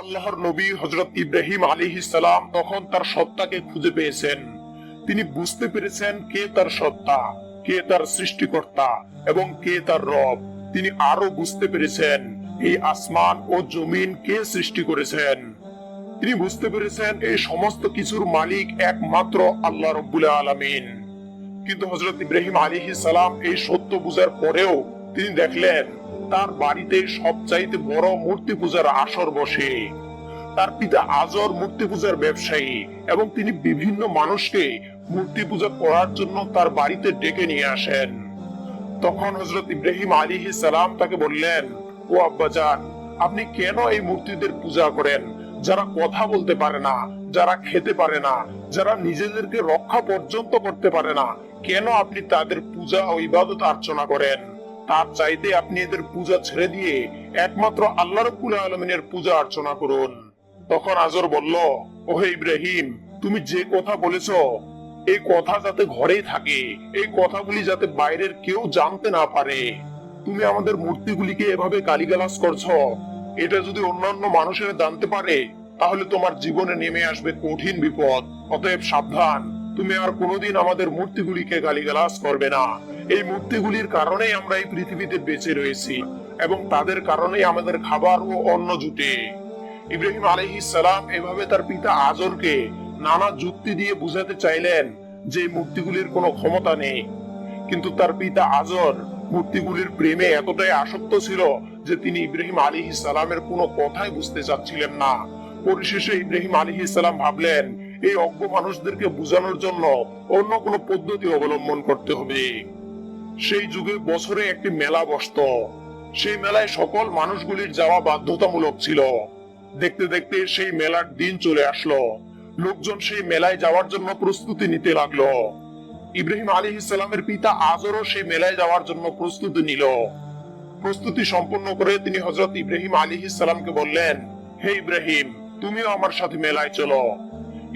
আল্লাহর নবী হযরত ইব্রাহিম আলাইহিস সালাম তখন তার সত্তাকে খুঁজে পেয়েছেন। তিনি বুঝতে পেরেছেন কে তার সত্তা, কে তার সৃষ্টিকর্তা এবং কে তার রব। তিনি আরো বুঝতে পেরেছেন এই আসমান ও জমিন কে সৃষ্টি করেছেন। তিনি বুঝতে পেরেছেন এই সমস্ত কিছুর মালিক একমাত্র আল্লাহ রাব্বুল আলামিন। কিন্তু হযরত ইব্রাহিম আলাইহিস সালাম এই সত্য বুঝার পরেও তিনি দেখলেন তার বাড়িতে সবচাইতে বড় মূর্তি পূজার আসর বসে। তার পিতা আজর মূর্তি পূজার ব্যবসায়ী এবং তিনি বিভিন্ন মানুষকে মূর্তি পূজা করার জন্য তার বাড়িতে ডেকে নিয়ে আসেন। তখন হযরত ইব্রাহিম আলাইহিস সালাম তাকে বললেন, ও আব্বাজান, আপনি কেন এই মূর্তিদের পূজা করেন যারা কথা বলতে পারে না, যারা খেতে পারে না, যারা নিজেদেরকে রক্ষা পর্যন্ত করতে পারে না? কেন আপনি তাদের পূজা ও ইবাদত অর্চনা করেন? তার চাইতে আপনি এদের পূজা ছেড়ে দিয়ে একমাত্র আল্লাহ রাব্বুল আলামিনের পূজা অর্চনা করুন। তখন আজর বলল, ওহে ইব্রাহিম, তুমি যে কথা বলেছো এই কথা যাতে ঘরেই থাকে, এই কথাগুলি যাতে বাইরের কেউ জানতে না পারে। তুমি আমাদের মূর্তিগুলিকে এভাবে গালিগালাজ করছো, এটা যদি অন্যান্য মানুষেরা জানতে পারে তাহলে তোমার জীবনে নেমে আসবে কঠিন বিপদ। অতএব সাবধান, তুমি আর কোনোদিন আমাদের মূর্তিগুলিকে গালিগালাজ করবে না। এই মূর্তিগুলির কারণেই আমরা এই পৃথিবীতে বেঁচে রয়েছি এবং তাদের কারণেই আমাদের খাবার ও অন্ন জুটে। ইব্রাহিম আলাইহিস সালাম এভাবে তার পিতা আজরকে নানা যুক্তি দিয়ে বুঝাতে চাইলেন যে মূর্তিগুলির কোনো ক্ষমতা নেই। কিন্তু তার পিতা আজর মূর্তিগুলির প্রেমে এতটাই আসক্ত ছিল যে তিনি ইব্রাহিম আলাইহিস সালামের কোনো কথাই বুঝতে চাচ্ছিলেন না। পরিশেষে ইব্রাহিম আলাইহিস সালাম ভাবলেন এই অজ্ঞ মানুষদেরকে বোঝানোর জন্য অন্য কোনো পদ্ধতি অবলম্বন করতে হবে। সেই যুগে বছরে একটি মেলা বসতো। সেই মেলায় সকল মানুষগুলির যাওয়া বাধ্যতামূলক ছিল। দেখতে দেখতে সেই মেলার দিন চলে আসলো। লোকজন সেই মেলায় যাওয়ার জন্য প্রস্তুতি নিতে লাগলো। ইব্রাহিম আলাইহিস সালামের পিতা আজরও সেই মেলায় যাওয়ার জন্য প্রস্তুতি নিল। প্রস্তুতি সম্পন্ন করে তিনি হযরত ইব্রাহিম আলাইহিস সালামকে বললেন, হে ইব্রাহিম, তুমিও আমার সাথে মেলায় চলো।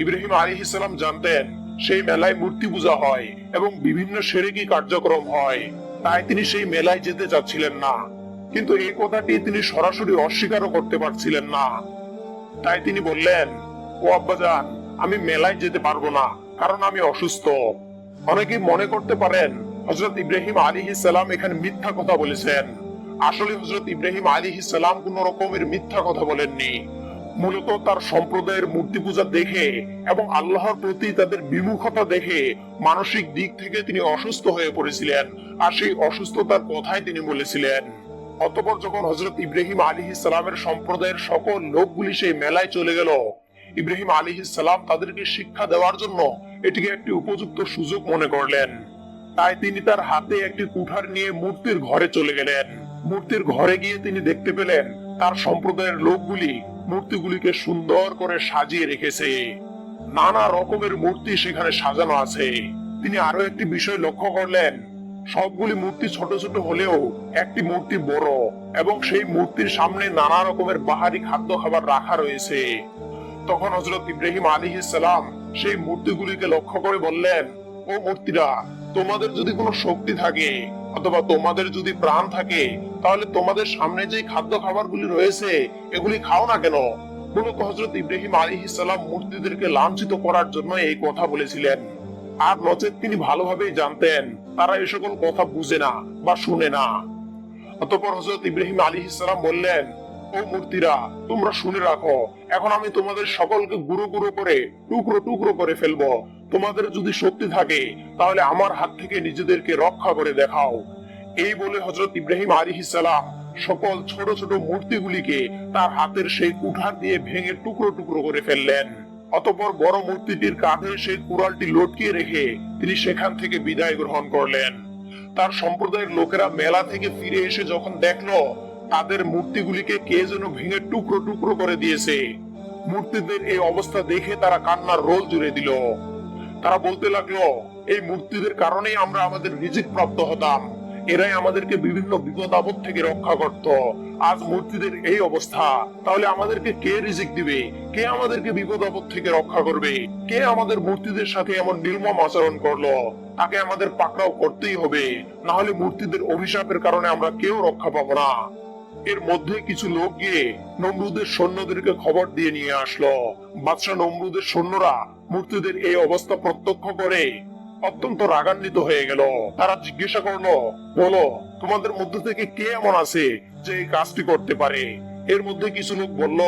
ইব্রাহিম আলাইহিস সালাম জানতেন সেই মেলায় মূর্তি পূজা হয় এবং বিভিন্ন শিরকি কার্যক্রম হয়, তাই তিনি সেই মেলায় যেতে চাচ্ছিলেন না। কিন্তু এই কথাটি তিনি সরাসরি অস্বীকারও করতে পারছিলেন না। তাই তিনি বললেন, ও আব্বাজান, আমি মেলায় যেতে পারবো না, কারণ আমি অসুস্থ। অনেকেই মনে করতে পারেন হযরত ইব্রাহিম আলাইহিস সালাম এখানে মিথ্যা কথা বলেছেন। আসলে হযরত ইব্রাহিম আলাইহিস সালাম কোন রকমের মিথ্যা কথা বলেননি। মূলত তার সম্প্রদায়ের মূর্তি পূজা দেখে এবং আল্লাহর প্রতি তাদের বিমুখতা দেখে মানসিক দিক থেকে তিনি অসুস্থ হয়ে পড়েছিলেন, আর সেই অসুস্থতার কথাই তিনি বলেছিলেন। অতঃপর যখন হযরত ইব্রাহিম আলাইহিস সালামের সম্প্রদায়ের সকল লোকগুলি সেই মেলায় চলে গেল, ইব্রাহিম আলাইহিস সালাম তাদেরকে শিক্ষা দেওয়ার জন্য এটিকে একটি উপযুক্ত সুযোগ মনে করলেন। তাই তিনি তার হাতে একটি কুঠার নিয়ে মূর্তির ঘরে চলে গেলেন। মূর্তির ঘরে গিয়ে তিনি দেখতে পেলেন তার সম্প্রদায়ের লোকগুলি মূর্তিগুলিকে সুন্দর করে সাজিয়ে রেখেছে। নানা রকমের মূর্তি সেখানে সাজানো আছে। তিনি আরো একটি বিষয় লক্ষ্য করলেন, সবগুলি মূর্তি ছোট ছোট হলেও একটি মূর্তি বড় এবং সেই মূর্তির সামনে নানা রকমের বাহারি খাদ্য খাবার রাখা রয়েছে। তখন হযরত ইব্রাহিম আলাইহিস সালাম সেই মূর্তিগুলিকে লক্ষ্য করে বললেন, ও মূর্তিরা, তোমাদের যদি কোনো শক্তি থাকে অথবা তোমাদের যদি প্রাণ থাকে তাহলে তোমাদের সামনে যে খাদ্য খাবারগুলি রয়েছে এগুলি খাও না কেন? মূলত হযরত ইব্রাহিম আলাইহিস সালাম মূর্তিদেরকে লাঞ্ছিত করার জন্য এই কথা বলেছিলেন। আর নচেত তিনি ভালোভাবেই জানতেন তারা এই সকল কথা বুঝে না বা শুনে না। অতঃপর হযরত ইব্রাহিম আলাইহিস সালাম বললেন, ও মূর্তিরা, তোমরা শুনে রাখো, এখন আমি তোমাদের সকলকে গুঁড়ো গুঁড়ো করে টুকরো টুকরো করে ফেলবো। তোমাদের যদি শক্তি থাকে তাহলে আমার হাত থেকে নিজেদেরকে রক্ষা করে দেখাও। এই বলে হযরত ইব্রাহিম আলাইহিস সালাম সকল ছোট ছোট মূর্তিগুলিকে তার হাতের সেই কুঠার দিয়ে ভেঙে টুকরো টুকরো করে ফেললেন। অতঃপর বড় মূর্তিটির কাঁধে সেই কুড়ালটি লটকিয়ে রেখে তিনি সেখান থেকে বিদায় গ্রহণ করলেন। তার সম্প্রদায়ের লোকেরা মেলা থেকে ফিরে এসে যখন দেখলো তাদের মূর্তিগুলিকে কে যেন ভেঙে টুকরো টুকরো করে দিয়েছে, মূর্তিদের এই অবস্থা দেখে তারা কান্নার রোল জুড়ে দিল। তারা বলতে লাগলো, এই মূর্তিদের কারণেই আমরা আমাদের রিজিক প্রাপ্ত হতাম, এরাই আমাদেরকে বিভিন্ন বিপদ আপদ থেকে রক্ষা করত। আজ মূর্তিদের এই অবস্থা, তাহলে আমাদেরকে কে রিজিক দিবে? কে আমাদেরকে বিপদ আপদ থেকে রক্ষা করবে? কে আমাদের মূর্তিদের সাথে এমন নির্মম আচরণ করলো? তাকে আমাদের পাকড়াও করতেই হবে, না হলে মূর্তিদের অভিশাপের কারণে আমরা কেউ রক্ষা পাবো না। এর মধ্যে কিছু লোক গিয়ে নমরুদের সৈন্যদেরকে খবর দিয়ে নিয়ে আসলো। বাদশাহ নমরুদের সৈন্যরা মূর্তিদের এই অবস্থা প্রত্যক্ষ করে অত্যন্ত রাগান্বিত হয়ে গেল। তারা জিজ্ঞাসা করলো, বলো তোমাদের মধ্যে থেকে কে এমন আছে যে এই কাজটি করতে পারে? এর মধ্যে কিছু লোক বলল,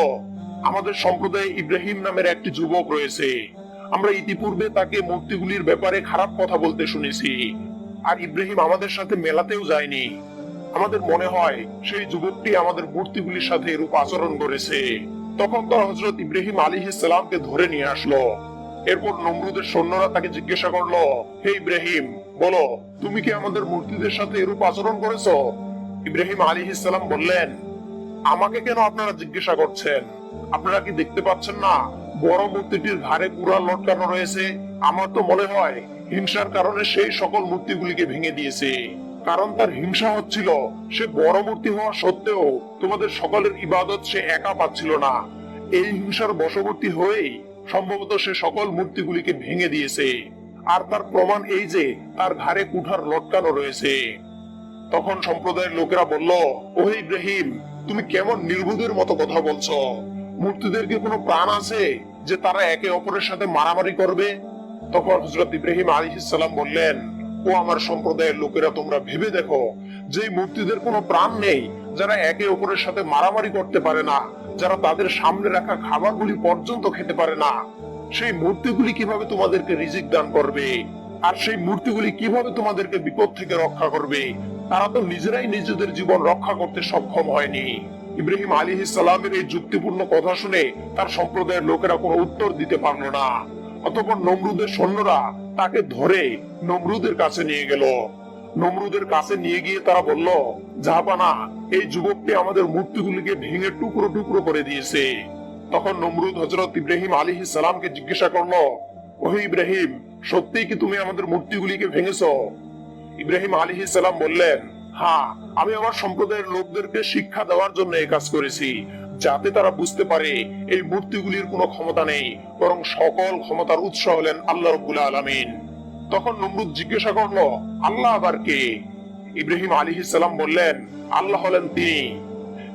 আমাদের সম্প্রদায়ে ইব্রাহিম নামের একটি যুবক রয়েছে। আমরা ইতিপূর্বে তাকে মূর্তিগুলির ব্যাপারে খারাপ কথা বলতে শুনেছি, আর ইব্রাহিম আমাদের সাথে মেলাতেও যায়নি। আমাদের মনে হয় সেই যুবকটি আমাদের মূর্তিগুলির সাথে এরূপ আচরণ করেছে। তখন তারা হযরত ইব্রাহিম আলাইহিস সালামকে ধরে নিয়ে আসলো। এরপর নমরুদের সৈন্যরা তাকে জিজ্ঞাসা করলো, হে ইব্রাহিম, বলো তুমি কি আমাদের মূর্তিদের সাথে এরূপ আচরণ করেছো? ইব্রাহিম আলাইহিস সালাম বললেন, আমাকে কেন আপনারা জিজ্ঞাসা করছেন? আপনারা কি দেখতে পাচ্ছেন না বড় মূর্তিটির ঘাড়ে কুড়াল লটকানো রয়েছে? আমার তো মনে হয় হিংসার কারণে সেই সকল মূর্তিগুলিকে ভেঙে দিয়েছে। কারণ তার হিংসা হচ্ছিল, সে বড় মূর্তি হওয়া সত্ত্বেও তোমাদের সকলের ইবাদত সে একা পাচ্ছিল না। এই হিংসার বশবর্তী হয়েই সম্ভবত সে সকল মূর্তিগুলিকে ভেঙে দিয়েছে। আর তার প্রমাণ এই যে তার ঘাড়ে কুঠার লটকানো রয়েছে। তখন সম্প্রদায়ের লোকেরা বলল, ও ইব্রাহিম, তুমি কেমন নির্বুধের মতো কথা বলছো? মূর্তিদের কি কোনো প্রাণ আছে যে তারা একে অপরের সাথে মারামারি করবে? তখন হযরত ইব্রাহিম আলাইহিস সালাম বললেন, ও আমার সম্প্রদায়ের লোকেরা, তোমরা ভেবে দেখো যে মূর্তিদের কোনো প্রাণ নেই, যারা একে অপরের সাথে মারামারি করতে পারে না, যারা তাদের সামনে রাখা খাবারগুলি পর্যন্ত খেতে পারে না, সেই মূর্তিগুলি কিভাবে তোমাদেরকে রিজিক দান করবে? আর সেই মূর্তিগুলি কিভাবে তোমাদেরকে বিপদ থেকে রক্ষা করবে? তারা তো নিজেরাই নিজেদের জীবন রক্ষা করতে সক্ষম হয়নি। ইব্রাহিম আলাইহিস সালামের এই যুক্তিপূর্ণ কথা শুনে তার সম্প্রদায়ের লোকেরা কোনো উত্তর দিতে পারল না। অতঃপর নমরুদের সৈন্যরা তাকে ধরে নমরুদের কাছে নিয়ে গেল। নমরুদের কাছে নিয়ে গিয়ে তারা বলল, জাহাপানা, এই যুবকটি আমাদের মূর্তিগুলিকে ভেঙে টুকরো টুকরো করে দিয়েছে। তখন নমরুদ হযরত ইব্রাহিম আলাইহিস সালামকে জিজ্ঞাসা করলো, ওহে ইব্রাহিম, সত্যিই কি তুমি আমাদের মূর্তিগুলিকে ভেঙেছো? ইব্রাহিম আলাইহিস সালাম বললেন, হ্যাঁ, আমি আমার সম্প্রদায়ের লোকদেরকে শিক্ষা দেওয়ার জন্য এই কাজ করেছি, যাতে তারা বুঝতে পারে এই মূর্তিগুলির কোনো ক্ষমতা নেই, বরং সকল ক্ষমতার উৎস হলেন আল্লাহ রাব্বুল আলামিন। তখন নমরুদ জিজ্ঞাসা করলো, আল্লাহ আবার কে? ইব্রাহিম আলাইহিস সালাম বললেন, আল্লাহ হলেন তিনি,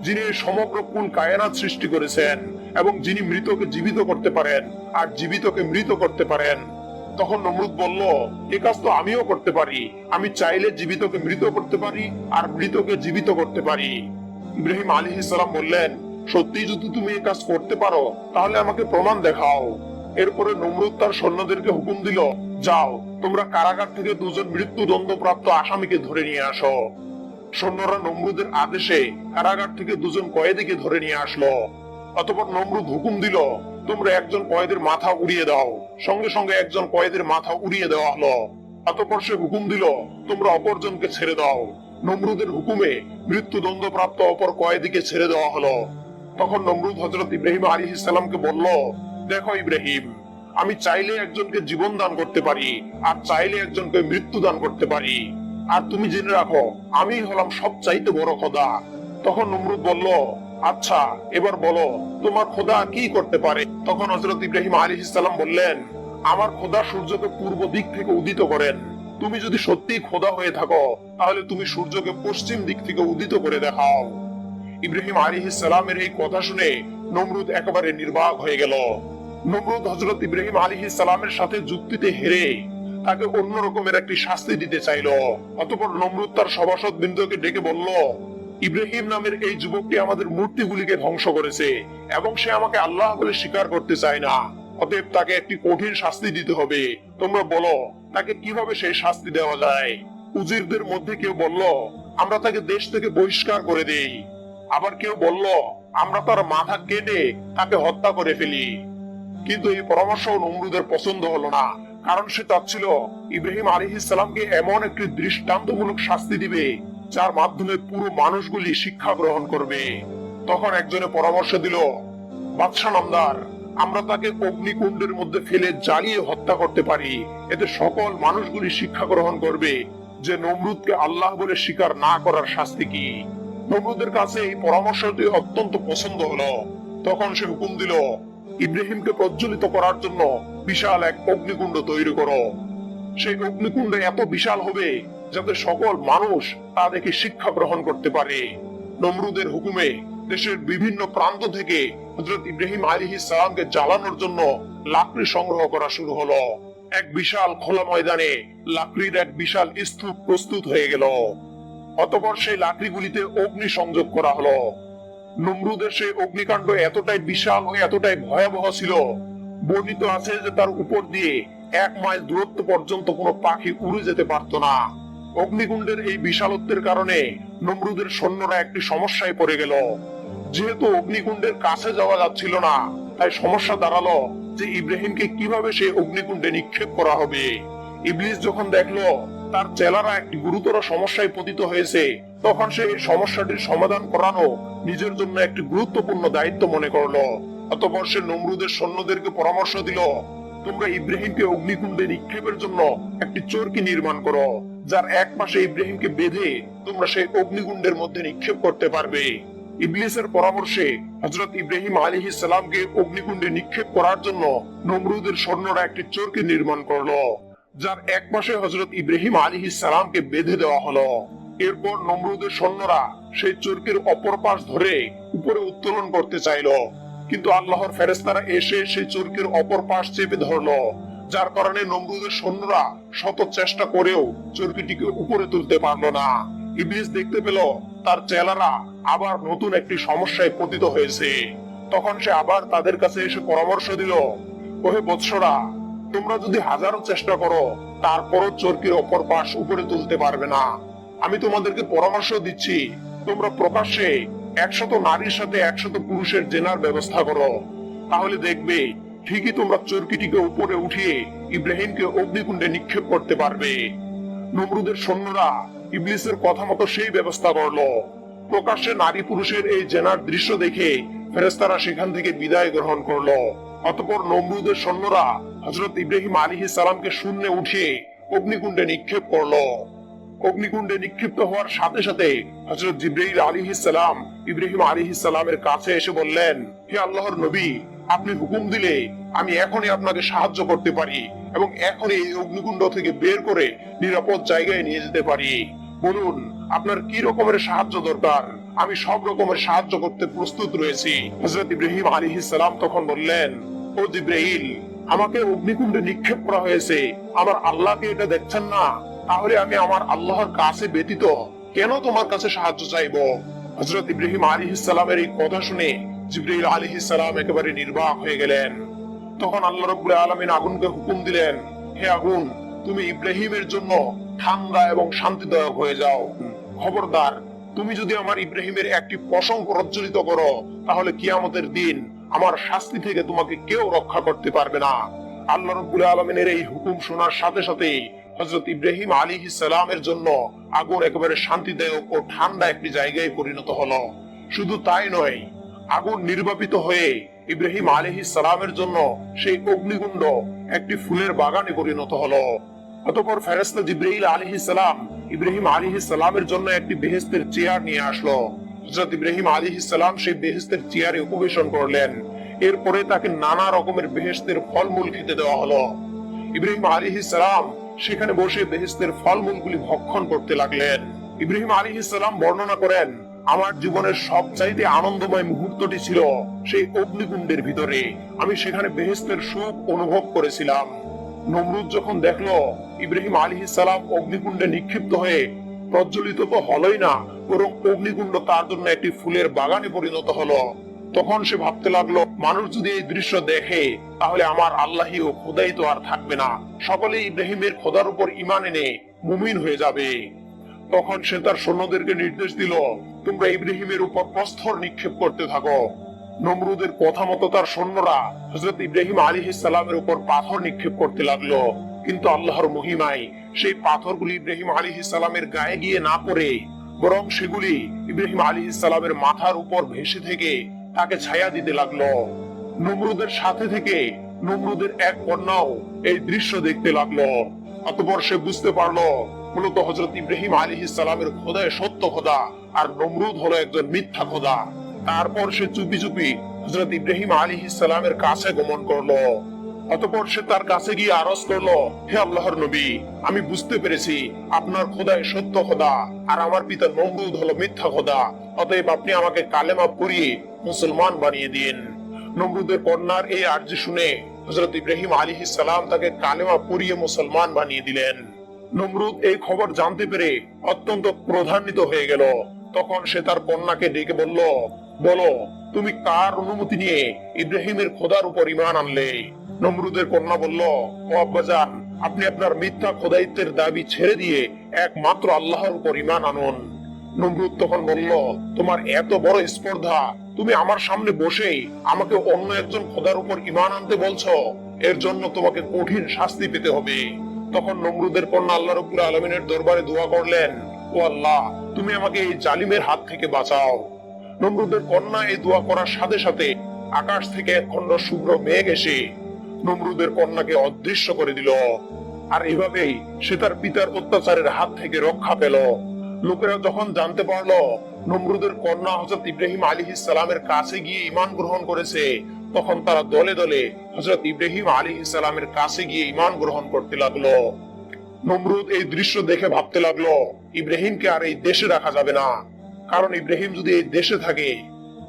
যিনি সমগ্র কুল কায়নাত সৃষ্টি করেছেন এবং যিনি মৃতকে জীবিত করতে পারেন আর জীবিতকে মৃত করতে পারেন। তখন নমরুদ বলল, এ কাজ তো আমিও করতে পারি। আমি চাইলে জীবিতকে মৃত করতে পারি আর মৃতকে জীবিত করতে পারি। ইব্রাহিম আলাইহিস সালাম বললেন, সত্যি যদি তুমি এই কাজ করতে পারো তাহলে আমাকে প্রমাণ দেখাও। এরপরে নমরুদ তার সৈন্যদেরকে হুকুম দিল, যাও, তোমরা কারাগার থেকে দুজন মৃত্যুদণ্ডপ্রাপ্ত আসামিকে ধরে নিয়ে আসো। সৈন্যরা নমরুদের আদেশে কারাগার থেকে দুজন কয়েদিকে ধরে নিয়ে আসলো। অতঃপর নমরুদ হুকুম দিল, তোমরা একজন কয়েদের মাথা উড়িয়ে দাও। সঙ্গে সঙ্গে একজন কয়েদের মাথা উড়িয়ে দেওয়া হলো। অতঃপর সে হুকুম দিল, তোমরা অপরজনকে ছেড়ে দাও। নমরুদের হুকুমে মৃত্যুদণ্ডপ্রাপ্ত অপর কয়েদিকে ছেড়ে দেওয়া হলো। তখন নমরুদ হযরত ইব্রাহিম আলাইহিস সালামকে বলল, দেখো ইব্রাহিম, আমি চাইলে একজনকে জীবন দান করতে পারি আর চাইলে একজনকে মৃত্যু দান করতে পারি। আর তুমি জেনে রাখো, আমি হলাম সবচাইতে বড় খোদা। তখন নমরুদ বলল, আচ্ছা, এবার বলো তোমার খোদা কি করতে পারে? তখন হযরত ইব্রাহিম আলাইহিস সালাম বললেন, আমার খোদা সূর্যকে পূর্ব দিক থেকে উদিত করেন। তুমি যদি সত্যিই খোদা হয়ে থাকো তাহলে তুমি সূর্যকে পশ্চিম দিক থেকে উদিত করে দেখাও। ইব্রাহিম আলাইহিস সালামের এই কথা শুনে নমরুদ একেবারে নির্বাক হয়ে গেল। নমরুদ হযরত ইব্রাহিম আলাইহিস সালামের সাথে যুক্তিতে হেরে তাকে অন্য রকমের একটি শাস্তি দিতে চাইলো। অতঃপর নমরুদ তার সভাসদ বৃন্দকে ডেকে বলল, ইব্রাহিম নামের এই যুবকটি আমাদের মূর্তিগুলিকে ধ্বংস করেছে এবং সে আমাকে আল্লাহ বলে স্বীকার করতে চায় না। অতএব তাকে একটি কঠিন শাস্তি দিতে হবে। তোমরা বলো তাকে কিভাবে সেই শাস্তি দেওয়া যায়? উজিরদের মধ্যে কেউ বলল, আমরা তাকে দেশ থেকে বহিষ্কার করে দেই। আবার কেউ বলল, আমরা তার মাথা কেটে তাকে হত্যা করে ফেলি। কিন্তু এই পরামর্শ নমরুদের পছন্দ হলো না, কারণ সে চাচ্ছিল ইব্রাহিম আলাইহিস সালামকে এমন একটি দৃষ্টান্তমূলক শাস্তি দিবে যার মাধ্যমে পুরো মানুষগুলি শিক্ষা গ্রহণ করবে। তখন একজনে পরামর্শ দিল, বাদশা নামদার, আমরা তাকে অগ্নিকুণ্ডের মধ্যে ফেলে জ্বালিয়ে হত্যা করতে পারি। এতে সকল মানুষগুলি শিক্ষা গ্রহণ করবে যে নমরুদকে আল্লাহ বলে স্বীকার না করার শাস্তি কি। নমরুদের কাছে এই পরামর্শটি অত্যন্ত পছন্দ হলো। তখন সে হুকুম দিল, ইব্রাহিমকে প্রজ্বলিত করার জন্য বিশাল এক অগ্নিকুণ্ড তৈরি করো। সেই অগ্নিকুণ্ড এত বিশাল হবে যাতে সকল মানুষ তা দেখে শিক্ষা গ্রহণ করতে পারে। নমরুদের হুকুমে দেশের বিভিন্ন প্রান্ত থেকে হযরত ইব্রাহিম আলাইহিস সালামকে জ্বালানোর জন্য লাকড়ি সংগ্রহ করা শুরু হলো। এক বিশাল খোলা ময়দানে লাকড়ির এক বিশাল স্তূপ প্রস্তুত হয়ে গেল। অতঃপর সেই লাকড়িগুলিতে অগ্নি সংযোগ করা হলো। নমরুদের সেই অগ্নিকাণ্ড এতটাই বিশাল ও এতটাই ভয়াবহ ছিল, বর্ণিত আছে যে তার উপর দিয়ে 1 মাইল দূরত্ব পর্যন্ত কোনো পাখি উড়ে যেতে পারত না। অগ্নিকুণ্ডের এই বিশালত্বের কারণে নমরুদের সৈন্যরা একটি সমস্যায় পড়ে গেল। যেহেতু অগ্নিকুণ্ডের কাছে যাওয়া যাচ্ছিল না, তাই সমস্যা দাঁড়ালো যে ইব্রাহিমকে কিভাবে সেই অগ্নিকুণ্ডে নিক্ষেপ করা হবে। ইবলিস যখন দেখলো তার চেলারা একটি গুরুতর সমস্যায় পতিত হয়েছে, তখন সে এই সমস্যাটির সমাধান করানো নিজের জন্য একটি গুরুত্বপূর্ণ দায়িত্ব মনে করলো। অতঃপর সে নমরুদের সৈন্যদেরকে পরামর্শ দিল, তোমরা ইব্রাহিমকে অগ্নিকুণ্ডে নিক্ষেপের জন্য একটি চরকি নির্মাণ করো, যার এক পাশে ইব্রাহিমকে বেঁধে তোমরা সেই অগ্নিকুণ্ডের মধ্যে নিক্ষেপ করতে পারবে। ইবলিসের পরামর্শে হযরত ইব্রাহিম আলাইহিস সালামকে অগ্নিকুণ্ডে নিক্ষেপ করার জন্য নমরুদের সৈন্যরা একটি চরকি নির্মাণ করলো, যার এক পাশে হযরত ইব্রাহিম আলাইহিস সালামকে বেঁধে দেওয়া হলো। এরপর নমরুদের সৈন্যরা সেই চরকির অপর পাশ ধরে উপরে উত্তোলন করতে চাইলো, কিন্তু আল্লাহর ফেরেশতারা এসে সেই চরকির অপর পাশ চেপে ধরলো, যার কারণে নমরুদের সৈন্যরা শত চেষ্টা করেও চরকিটিকে উপরে তুলতে পারলো না। ইবলিস দেখতে পেল তার চেলারা আবার নতুন একটি সমস্যায় পতিত হয়েছে। তখন সে আবার তাদের কাছে এসে পরামর্শ দিল, ওহে বৎসরা, তোমরা যদি হাজারো চেষ্টা করো তারপরও চরকির অপর পাশ উপরে তুলতে পারবে না। আমি তোমাদেরকে পরামর্শ দিচ্ছি, তোমরা প্রকাশ্যে 100 নারীর সাথে 100 পুরুষের জেনার ব্যবস্থা করো, তাহলে দেখবে ঠিকই তোমরা চরকিটিকে উপরে উঠিয়ে ইব্রাহিমকে অগ্নিকুণ্ডে নিক্ষেপ করতে পারবে। নমরুদের সৈন্যরা ইবলিসের কথা মতো সেই ব্যবস্থা করলো। প্রকাশ্যে নারী পুরুষের এই জেনার দৃশ্য দেখে ফেরেশতারা সেখান থেকে বিদায় গ্রহণ করলো। অতঃপর নমরুদের সৈন্যরা হযরত ইব্রাহিম আলাইহিস সালামকে শূন্যে উঠিয়ে অগ্নিকুণ্ডে নিক্ষেপ করলো। অগ্নিকুণ্ডে নিক্ষিপ্ত হওয়ার সাথে সাথে হযরত জিবরাইল আলাইহিস সালাম ইব্রাহিম আলাইহিস সালামের কাছে এসে বললেন, হে আল্লাহর নবী, আপনি হুকুম দিলে আমি এখনই আপনাকে সাহায্য করতে পারি এবং এখনই এই অগ্নিকুণ্ড থেকে বের করে নিরাপদ জায়গায় নিয়ে যেতে পারি। বলুন, আপনার কি রকমের সাহায্য দরকার? আমি সব রকমের সাহায্য করতে প্রস্তুত রয়েছি। হযরত ইব্রাহিম আলাইহিস সালাম তখন বললেন, ও জিবরাইল, আমাকে অগ্নিকুণ্ডে নিক্ষেপ করা হয়েছে, আমার আল্লাহকে এটা দেখছেন না? তাহলে আমি আমার আল্লাহর কাছে ব্যতীত কেন তোমার কাছে সাহায্য চাইবো? হযরত ইব্রাহিম আলাইহিস সালামের এই কথা শুনে জিবরাইল আলাইহিস সালাম একেবারে নির্বাক হয়ে গেলেন। তখন আল্লাহ রাব্বুল আলামিন আগুনকে হুকুম দিলেন, হে আগুন, তুমি ইব্রাহিমের জন্য ঠান্ডা এবং শান্তিদায়ক হয়ে যাও। খবরদার, তুমি যদি আমার ইব্রাহিমের একটি পশম প্রজ্বলিত করো, তাহলে কিয়ামতের দিন আমার শাস্তি থেকে তোমাকে কেউ রক্ষা করতে পারবে না। আল্লাহ রাব্বুল আলামিনের এই হুকুম শোনার সাথে সাথে হযরত ইব্রাহিম আলাইহিস সালামের জন্য আগুন একেবারে শান্তিদায়ক ও ঠান্ডা একটি জায়গায় পরিণত হলো। শুধু তাই নয়, আগুন নির্বাপিত হয়ে ইব্রাহিম আলাইহিস সালামের জন্য সেই অগ্নিকুণ্ড একটি ফুলের বাগানে পরিণত হলো। অতঃপর ফেরেশতা জিবরাইল আলাইহিস সালাম ইব্রাহিম আলাইহিস সালামের জন্য একটি বেহেশতের চেয়ার নিয়ে আসলো। হযরত ইব্রাহিম আলাইহিস সালাম সেই বেহেশতের চেয়ারে উপবেশন করলেন। এরপরে তাকে নানা রকমের বেহেশতের ফলমূল খেতে দেওয়া হলো। ইব্রাহিম আলাইহিস সালাম সেখানে বসে বেহেশতের ফলমূলগুলি ভক্ষণ করতে লাগলেন। ইব্রাহিম আলাইহিস সালাম বর্ণনা করেন, আমার জীবনের সবচাইতে আনন্দময় মুহূর্তটি ছিল সেই অগ্নিকুণ্ডের ভিতরে। আমি সেখানে বেহেশতের সুখ অনুভব করেছিলাম। নমরুদ যখন দেখলো ইব্রাহিম আলাইহিস সালাম অগ্নিকুণ্ডে নিক্ষিপ্ত হয়ে প্রজ্বলিত তো হলোই না, বরং অগ্নিকুণ্ড তার জন্য একটি ফুলের বাগানে পরিণত হলো, তখন সে ভাবতে লাগলো, মানুষ যদি এই দৃশ্য দেখে তাহলে আমার আল্লাহি ও খোদাই তো আর থাকবে না, সকলে ইব্রাহিমের খোদার উপর ঈমান এনে মুমিন হয়ে যাবে। তখন সে তার সৈন্যদেরকে নির্দেশ দিল, তোমরা ইব্রাহিমের উপর প্রস্তর নিক্ষেপ করতে থাকো। নমরুদের কথা মতো তার সৈন্যরা হযরত ইব্রাহিম আলাইহিস সালামের উপর পাথর নিক্ষেপ করতে লাগলো, কিন্তু আল্লাহর মহিমায় সেই পাথরগুলি ইব্রাহিম আলাইহিস সালামের গায়ে গিয়ে না পড়ে বরং সেগুলি ইব্রাহিম আলাইহিস সালামের মাথার উপর ভেসে থেকে তাকে ছায়া দিতে লাগলো। নমরুদের সাথে থেকে নমরুদের এক কন্যাও এই দৃশ্য দেখতে লাগলো। অতঃপর সে বুঝতে পারলো মূলত হযরত ইব্রাহিম আলাইহিস সালামের খোদাই সত্য খোদা আর নমরুদ হলো একজন মিথ্যা খোদা। তারপর সে চুপি চুপি হযরত ইব্রাহিম আলাইহিস সালামের কাছে গমন করলো। অতঃপর সে তার কাছে গিয়ে আরজ করলো, হে আল্লাহর নবী, আমি বুঝতে পেরেছি আপনার খোদাই সত্য খোদা আর আমার পিতা নমরুদ হলো মিথ্যা খোদা। অতএব আপনি আমাকে কালেমা পড়িয়ে মুসলমান বানিয়ে দিন। নমরুদের কন্যার এই আর্জি শুনে হযরত ইব্রাহিম আলাইহিস সালাম তাকে কালেমা পড়িয়ে মুসলমান বানিয়ে দিলেন। নমরুদ এই খবর জানতে পেরে অত্যন্ত ক্রোধান্বিত হয়ে গেল। তখন সে তার কন্যাকে ডেকে বলল, বলো তুমি কার অনুমতি নিয়ে ইব্রাহিমের খোদার উপর ঈমান আনলে? নমরুদের কন্যা বলল, ও আব্বাজান, আপনি আপনার মিথ্যা খোদাইত্বের দাবি ছেড়ে দিয়ে একমাত্র আল্লাহর উপর ঈমান আনুন। নমরুদ তখন বলল, তোমার এত বড় স্পর্ধা, তুমি আমার সামনে বসেই আমাকে অন্য একজন খোদার উপর ঈমান আনতে বলছো? এর জন্য তোমাকে কঠিন শাস্তি পেতে হবে। তখন নমরুদের কন্যা আল্লাহ রাব্বুল আলামিনের দরবারে দোয়া করলেন, ও আল্লাহ, তুমি আমাকে এই জালিমের হাত থেকে বাঁচাও। নমরুদের কন্যা এই দোয়া করার সাথে সাথে আকাশ থেকে এক খণ্ড শুভ্র মেঘ এসে নমরুদের কন্যাকে অদৃশ্য করে দিল। আর এভাবেই সে তার পিতার অত্যাচারের হাত থেকে রক্ষা পেল। লোকেরা যখন জানতে পারলো নমরুদের কন্যা হযরত ইব্রাহিম আলাইহিস সালামের কাছে গিয়ে ঈমান গ্রহণ করেছে, তখন তারা দলে দলে হযরত ইব্রাহিম আলাইহিস সালামের কাছে গিয়ে ঈমান গ্রহণ করতে লাগলো। নমরুদ এই দৃশ্য দেখে ভাবতে লাগলো, ইব্রাহিমকে আর এই দেশে রাখা যাবে না, কারণ ইব্রাহিম যদি এই দেশে থাকে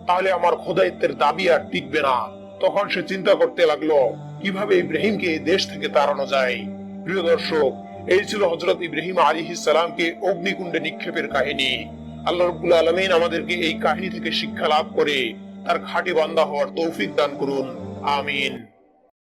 তাহলে আমার খোদাইত্বের দাবি আর টিকবে না। তখন সে চিন্তা করতে লাগলো কিভাবে ইব্রাহিমকে এই দেশ থেকে তাড়ানো যায়। প্রিয় দর্শক, এই ছিল হযরত ইব্রাহিম আলাইহিস সালামকে অগ্নিকুণ্ডে নিক্ষেপের কাহিনী। আল্লাহ রাব্বুল আলামিন আমাদেরকে এই কাহিনী থেকে শিক্ষা লাভ করে তার খাঁটি বান্দা হওয়ার তৌফিক দান করুন। আমিন।